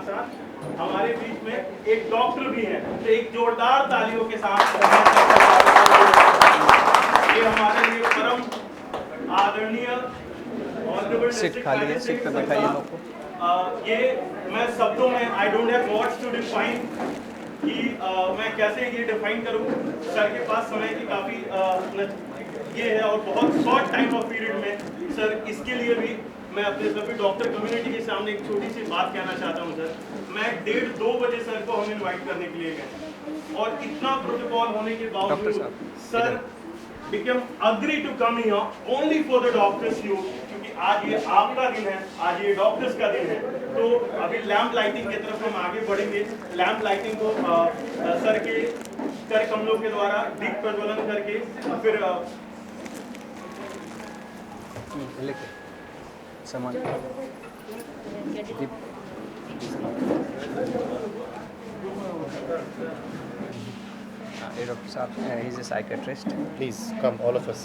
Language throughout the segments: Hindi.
साथ हमारे बीच में एक डॉक्टर भी हैं, तो एक जोरदार तालियों के साथ ये हमारे लिए परम आदरणीय ऑनरेबल सीट खाली है, सीट पे बैठाइए लोग को। ये मैं शब्दों में I don't have words to define कि मैं कैसे ये डिफाइन करूं। सर के पास समय की काफ़ी ये है और बहुत शॉर्ट टाइम ऑफ पीरियड में सर इसके लिए भी मैं अपने सभी डॉक्टर कम्युनिटी के सामने एक छोटी सी बात कहना चाहता हूं सर। मैं 1:30-2 बजे सर को हम इनवाइट करने के लिए गए और इतना प्रोटोकॉल होने के बावजूद sir became agree to come here only for the doctors you, क्योंकि आज ये आपका दिन है, आज ये डॉक्टर्स का दिन है। तो अभी लैंप लाइटिंग की तरफ हम आगे बढ़ेंगे। लैंप लाइटिंग को सर के कर कमलों के द्वारा दीप प्रज्वलन करके फिर लेके सामान दीप डॉक्टर साहब, he is a psychiatrist. Please come, all of us.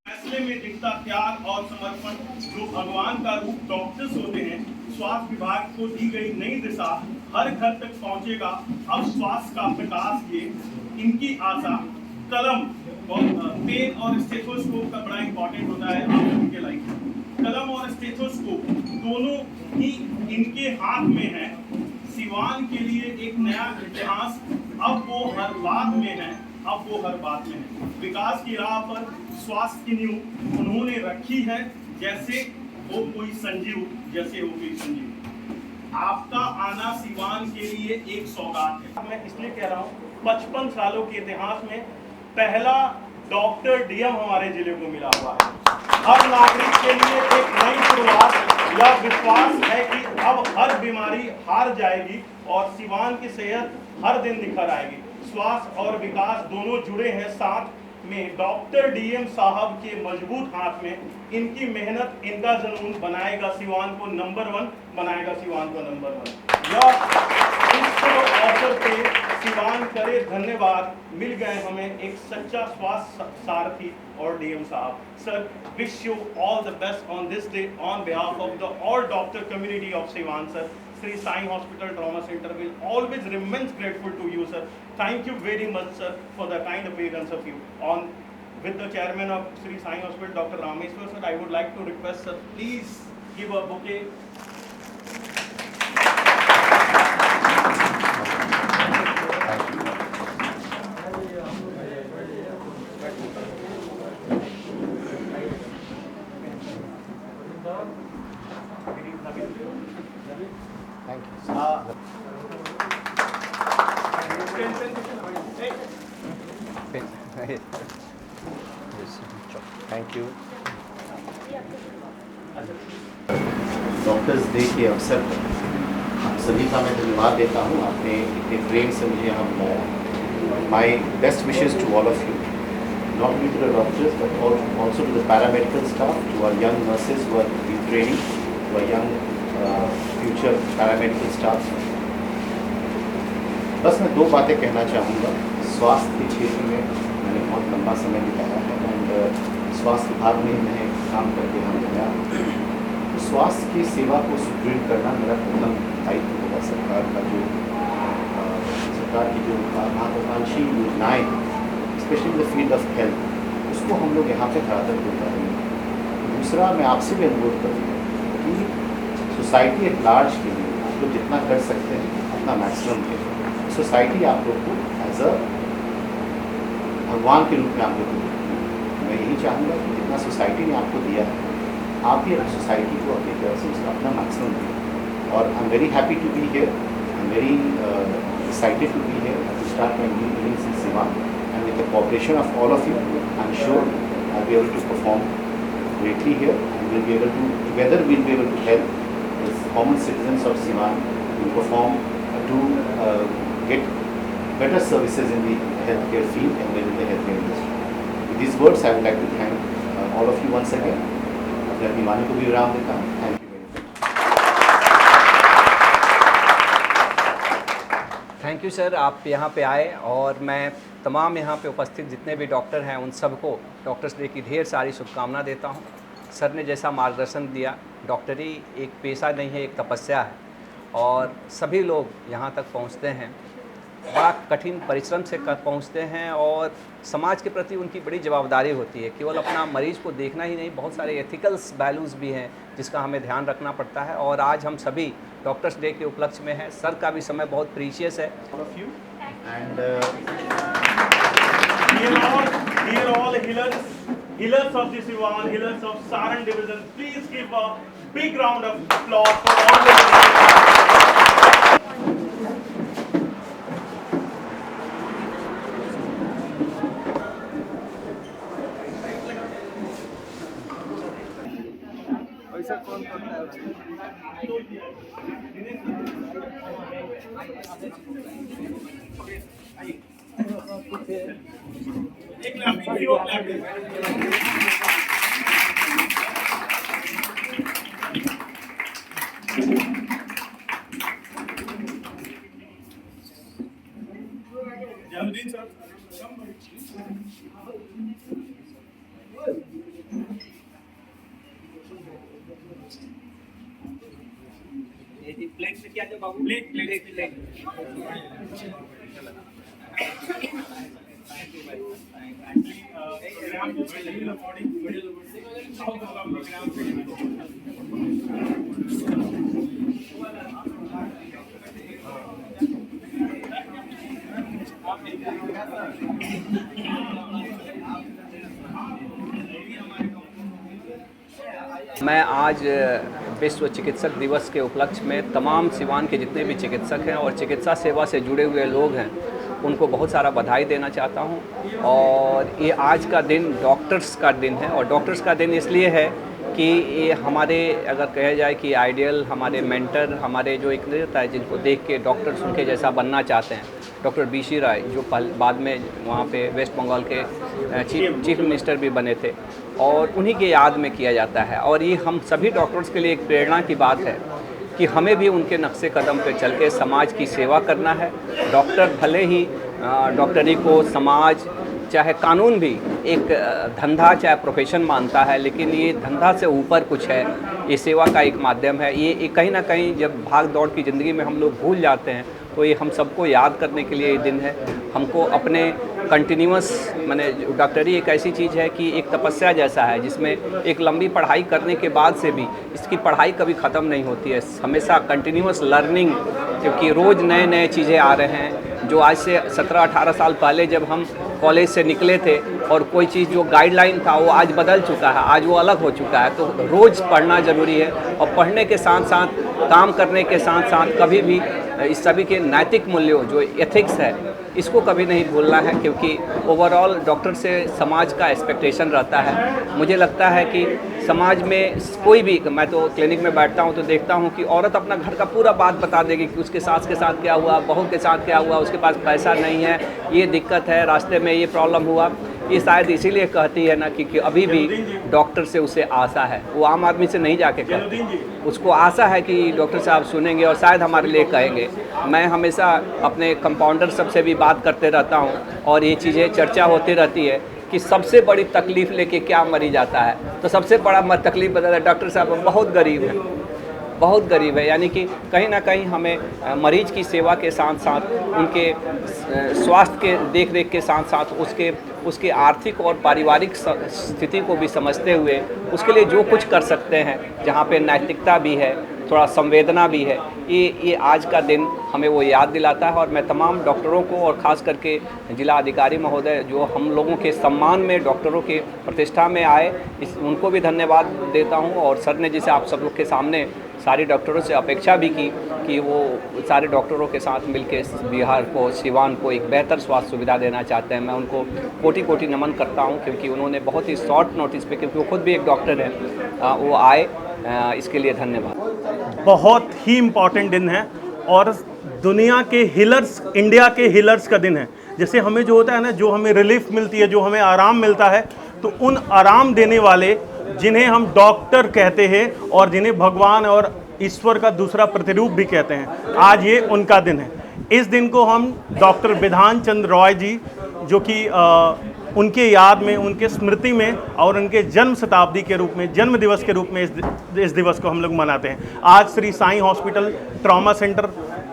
फैसले में दिखता त्याग और समर्पण जो भगवान का रूप डॉक्टर्स होते हैं। स्वास्थ्य विभाग को दी गई नई दिशा हर घर तक पहुंचेगा अब स्वास्थ्य का प्रकाश, ये इनकी आशा। कलम पेन और स्टेथोस्कोप का बड़ा इंपॉर्टेंट होता है आप लोगों के लाइफ में। कलम और स्टेथोस्कोप दोनों ही इनके हाथ में है। सिवान के लिए एक नया इतिहास अब वो हर बात में है, अब वो हर बात में है। विकास की राह पर स्वास्थ्य की नींव उन्होंने रखी है, जैसे वो कोई संजीव, जैसे वो कोई संजीव। आपका आना सिवान के लिए एक सौगात है। मैं इसलिए कह रहा हूँ 55 सालों के इतिहास में पहला डॉक्टर डीएम हमारे जिले को मिला हुआ है। हर नागरिक के लिए एक नई शुरुआत। यह विश्वास है कि अब हर बीमारी हार जाएगी और सिवान की सेहत हर दिन निखर आएगी। स्वास्थ्य और विकास दोनों जुड़े हैं साथ में। डॉक्टर डीएम साहब के मजबूत हाथ में इनकी मेहनत, इनका जुनून बनाएगा सिवान को नंबर 1, बनाएगा सिवान को नंबर 1। इस अवसर पे सिवान करे धन्यवाद, मिल गए हमें एक सच्चा स्वास्थ्य सारथी और डीएम साहब। Sir, wish you all the best on this day on behalf of the all doctor community of Siwan sir. Sri Sai Hospital Trauma Center will always remains grateful to you, sir. Thank you very much, sir, for the kind appearance of you. On with the chairman of Sri Sai Hospital, Dr. Rameshwar, sir, I would like to request, sir, please give a bouquet. Thank you. Thank you. Doctors day के अवसर पर आप सभी का मैं धन्यवाद देता हूँ। आपने इतने प्रेम से मुझे हम my best wishes to all of you, not only to the doctors but also to the paramedical staff, to our young nurses who are in training, to our young future paramedical staff. बस मैं 2 बातें कहना चाहूँगा। स्वास्थ्य के क्षेत्र में मैंने बहुत लंबा समय बिताया है एंड स्वास्थ्य विभाग में मैं काम करके हम गया। तो स्वास्थ्य की सेवा को सुदृढ़ करना मेरा प्रथम दायित्व होगा। सरकार की जो महत्वाकांक्षी योजनाएँ, specially the field of health, उसको हम लोग यहाँ पे खड़ा करके उतारेंगे। दूसरा, मैं आपसे भी अनुरोध करूँगा कि सोसाइटी एट लार्ज के लिए आप लोग जितना कर सकते हैं अपना मैक्सिमम करें। सोसाइटी आप लोग को एज अ भगवान के रूप में आप लोग को, मैं यही चाहूँगा कि जितना सोसाइटी ने आपको दिया है आप भी अपनी सोसाइटी को अपनी तरफ से उसका अपना मैक्सिमम दें। और I am very happy to be here, I am very excited to be here to start my new innings in Siwan, and with the cooperation of all of you, I am sure I'll be able to perform greatly here, and we'll be able to, together we'll be able to help the common citizens of Siwan to perform, to get better services in the healthcare field and within the healthcare industry. With these words, I would like to thank all of you once again मैं अपनी वाणी को भी विराम देता हूँ। Thank you very much. Thank you sir, आप यहाँ पे आए और मैं तमाम यहाँ पे उपस्थित जितने भी डॉक्टर हैं उन सबको डॉक्टर्स डे की ढेर सारी शुभकामना देता हूँ। सर ने जैसा मार्गदर्शन दिया, डॉक्टरी एक पेशा नहीं है, एक तपस्या है और सभी लोग यहाँ तक पहुँचते हैं बड़ा कठिन परिश्रम से पहुँचते हैं और समाज के प्रति उनकी बड़ी जवाबदारी होती है। केवल अपना मरीज को देखना ही नहीं, बहुत सारे एथिकल्स वैल्यूज़ भी हैं जिसका हमें ध्यान रखना पड़ता है और आज हम सभी डॉक्टर्स डे के उपलक्ष्य में हैं। सर का भी समय बहुत प्रीशियस है। And Dear all healers of the Siwan, healers of Saran division, please give a big round of applause for all the Jaldin sir, plate में क्या जो बाबू प्लेट मैं आज विश्व चिकित्सक दिवस के उपलक्ष्य में तमाम सिवान के जितने भी चिकित्सक हैं और चिकित्सा सेवा से जुड़े हुए लोग हैं उनको बहुत सारा बधाई देना चाहता हूं। और ये आज का दिन डॉक्टर्स का दिन है और डॉक्टर्स का दिन इसलिए है कि ये हमारे अगर कहा जाए कि आइडियल, हमारे मेंटर, हमारे जो एक नेता है जिनको देख के डॉक्टर्स उनके जैसा बनना चाहते हैं, डॉक्टर बीसी राय जो बाद में वहाँ पे वेस्ट बंगाल के चीफ मिनिस्टर भी बने थे और उन्हीं के याद में किया जाता है। और ये हम सभी डॉक्टर्स के लिए एक प्रेरणा की बात है कि हमें भी उनके नक्शे कदम पे चल के समाज की सेवा करना है। डॉक्टर भले ही डॉक्टरी को समाज चाहे कानून भी एक धंधा चाहे प्रोफेशन मानता है, लेकिन ये धंधा से ऊपर कुछ है, ये सेवा का एक माध्यम है। ये कहीं ना कहीं जब भाग दौड़ की ज़िंदगी में हम लोग भूल जाते हैं तो ये हम सबको याद करने के लिए ये दिन है। हमको अपने कंटिन्यूअस माने डॉक्टरी एक ऐसी चीज़ है कि एक तपस्या जैसा है जिसमें एक लंबी पढ़ाई करने के बाद से भी इसकी पढ़ाई कभी ख़त्म नहीं होती है, हमेशा कंटिन्यूअस लर्निंग, क्योंकि रोज़ नए नए चीज़ें आ रहे हैं। जो आज से 17-18 साल पहले जब हम कॉलेज से निकले थे और कोई चीज़ जो गाइडलाइन था वो आज बदल चुका है, आज वो अलग हो चुका है। तो रोज़ पढ़ना ज़रूरी है और पढ़ने के साथ साथ काम करने के साथ साथ कभी भी इस सभी के नैतिक मूल्यों जो एथिक्स है इसको कभी नहीं भूलना है, क्योंकि ओवरऑल डॉक्टर से समाज का एक्सपेक्टेशन रहता है। मुझे लगता है कि समाज में कोई भी, मैं तो क्लिनिक में बैठता हूँ तो देखता हूँ कि औरत अपना घर का पूरा बात बता देगी कि उसके सास के साथ क्या हुआ, बहू के साथ क्या हुआ, उसके पास पैसा नहीं है, ये दिक्कत है, रास्ते में ये प्रॉब्लम हुआ। ये शायद इसीलिए कहती है ना कि अभी भी डॉक्टर से उसे आशा है, वो आम आदमी से नहीं जाके कहती, उसको आशा है कि डॉक्टर साहब सुनेंगे और शायद हमारे लिए कहेंगे। मैं हमेशा अपने कंपाउंडर सबसे भी बात करते रहता हूँ और ये चीज़ें चर्चा होती रहती है कि सबसे बड़ी तकलीफ़ लेके क्या मरीज आता है, तो सबसे बड़ा तकलीफ़ बताता है डॉक्टर साहब बहुत गरीब है, बहुत गरीब है। यानी कि कहीं ना कहीं हमें मरीज की सेवा के साथ साथ उनके स्वास्थ्य के देख रेख के साथ साथ उसके आर्थिक और पारिवारिक स्थिति को भी समझते हुए उसके लिए जो कुछ कर सकते हैं, जहाँ पे नैतिकता भी है, थोड़ा संवेदना भी है, ये आज का दिन हमें वो याद दिलाता है। और मैं तमाम डॉक्टरों को और ख़ास करके जिला अधिकारी महोदय जो हम लोगों के सम्मान में डॉक्टरों के प्रतिष्ठा में आए, उनको भी धन्यवाद देता हूँ। और सर ने जैसे आप सब लोग के सामने सारे डॉक्टरों से अपेक्षा भी की कि वो सारे डॉक्टरों के साथ मिलकर बिहार को, सिवान को एक बेहतर स्वास्थ्य सुविधा देना चाहते हैं। मैं उनको कोटि कोटि नमन करता हूं, क्योंकि उन्होंने बहुत ही शॉर्ट नोटिस पे, क्योंकि वो खुद भी एक डॉक्टर हैं, वो आए, इसके लिए धन्यवाद। बहुत ही इम्पॉर्टेंट दिन है और दुनिया के हीलर्स, इंडिया के हीलर्स का दिन है। जैसे हमें जो होता है ना, जो हमें रिलीफ मिलती है, जो हमें आराम मिलता है, तो उन आराम देने वाले जिन्हें हम डॉक्टर कहते हैं और जिन्हें भगवान और ईश्वर का दूसरा प्रतिरूप भी कहते हैं, आज ये उनका दिन है। इस दिन को हम डॉक्टर बिधान चंद्र रॉय जी, जो कि उनके याद में, उनके स्मृति में और उनके जन्म शताब्दी के रूप में, जन्म दिवस के रूप में इस दिवस को हम लोग मनाते हैं। आज Shri Sai hospital trauma centre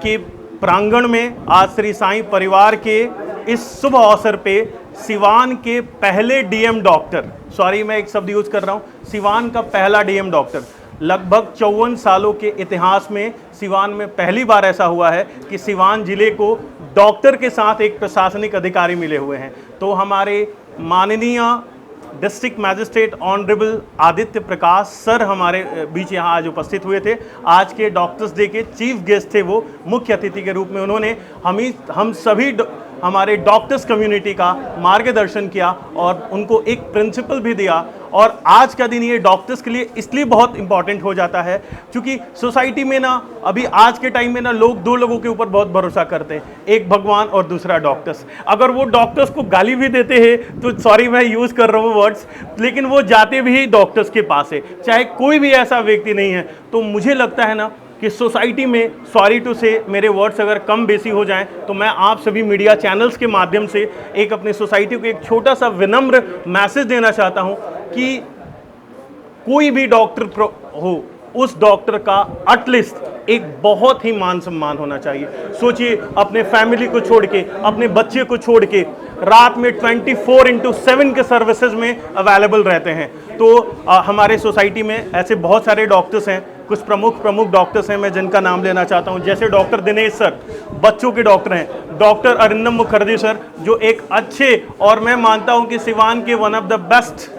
के प्रांगण में आज श्री साईं परिवार के इस शुभ अवसर पे सिवान के पहले डीएम डॉक्टर, सॉरी मैं एक शब्द यूज कर रहा हूँ, सिवान का पहला डीएम डॉक्टर, लगभग 54 सालों के इतिहास में सिवान में पहली बार ऐसा हुआ है कि सिवान जिले को डॉक्टर के साथ एक प्रशासनिक अधिकारी मिले हुए हैं। तो हमारे माननीय डिस्ट्रिक्ट मैजिस्ट्रेट ऑनरेबल आदित्य प्रकाश सर हमारे बीच यहाँ आज उपस्थित हुए थे। आज के डॉक्टर्स डे के चीफ गेस्ट थे वो, मुख्य अतिथि के रूप में उन्होंने हम सभी हमारे डॉक्टर्स कम्युनिटी का मार्गदर्शन किया और उनको एक प्रिंसिपल भी दिया। और आज का दिन ये डॉक्टर्स के लिए इसलिए बहुत इंपॉर्टेंट हो जाता है क्योंकि सोसाइटी में ना, अभी आज के टाइम में ना, लोग दो लोगों के ऊपर बहुत भरोसा करते हैं, एक भगवान और दूसरा डॉक्टर्स। अगर वो डॉक्टर्स को गाली भी देते हैं तो सॉरी मैं यूज़ कर रहा हूँ वर्ड्स, लेकिन वो जाते भी डॉक्टर्स के पास है, चाहे कोई भी ऐसा व्यक्ति नहीं है। तो मुझे लगता है ना कि सोसाइटी में, सॉरी टू से, मेरे वर्ड्स अगर कम बेसी हो जाएं तो मैं आप सभी मीडिया चैनल्स के माध्यम से एक अपने सोसाइटी को एक छोटा सा विनम्र मैसेज देना चाहता हूं कि कोई भी डॉक्टर हो, उस डॉक्टर का एटलीस्ट एक बहुत ही मान सम्मान होना चाहिए। सोचिए, अपने फैमिली को छोड़ के, अपने बच्चे को छोड़ के रात में 24/7 के सर्विसेज में अवेलेबल रहते हैं। तो हमारे सोसाइटी में ऐसे बहुत सारे डॉक्टर्स हैं, कुछ प्रमुख डॉक्टर्स हैं मैं जिनका नाम लेना चाहता हूं, जैसे डॉक्टर दिनेश सर, बच्चों के डॉक्टर हैं, डॉक्टर अरिंदम मुखर्जी सर, जो एक अच्छे और मैं मानता हूं कि सिवान के one of the best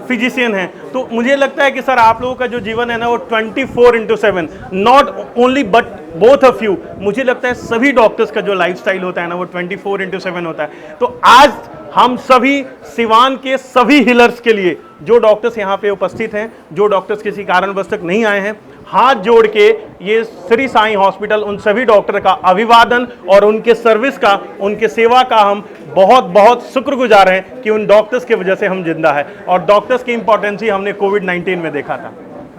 physician हैं। तो मुझे लगता है कि सर आप लोगों का जो जीवन है ना वो 24/7, not only but both of you, मुझे लगता है सभी डॉक्टर्स का जो लाइफस्टाइल होता है ना वो 24/7 होता है। तो आज हम सभी सिवान के सभी हीलर्स के लिए, जो डॉक्टर्स यहाँ पे उपस्थित हैं, जो डॉक्टर्स किसी कारणवश तक नहीं आए हैं, हाथ जोड़ के ये श्री साईं हॉस्पिटल उन सभी डॉक्टर का अभिवादन और उनके सर्विस का, उनके सेवा का हम बहुत बहुत शुक्रगुजार हैं कि उन डॉक्टर्स की वजह से हम जिंदा है। और डॉक्टर्स की इंपॉर्टेंस ही हमने कोविड-19 में देखा था।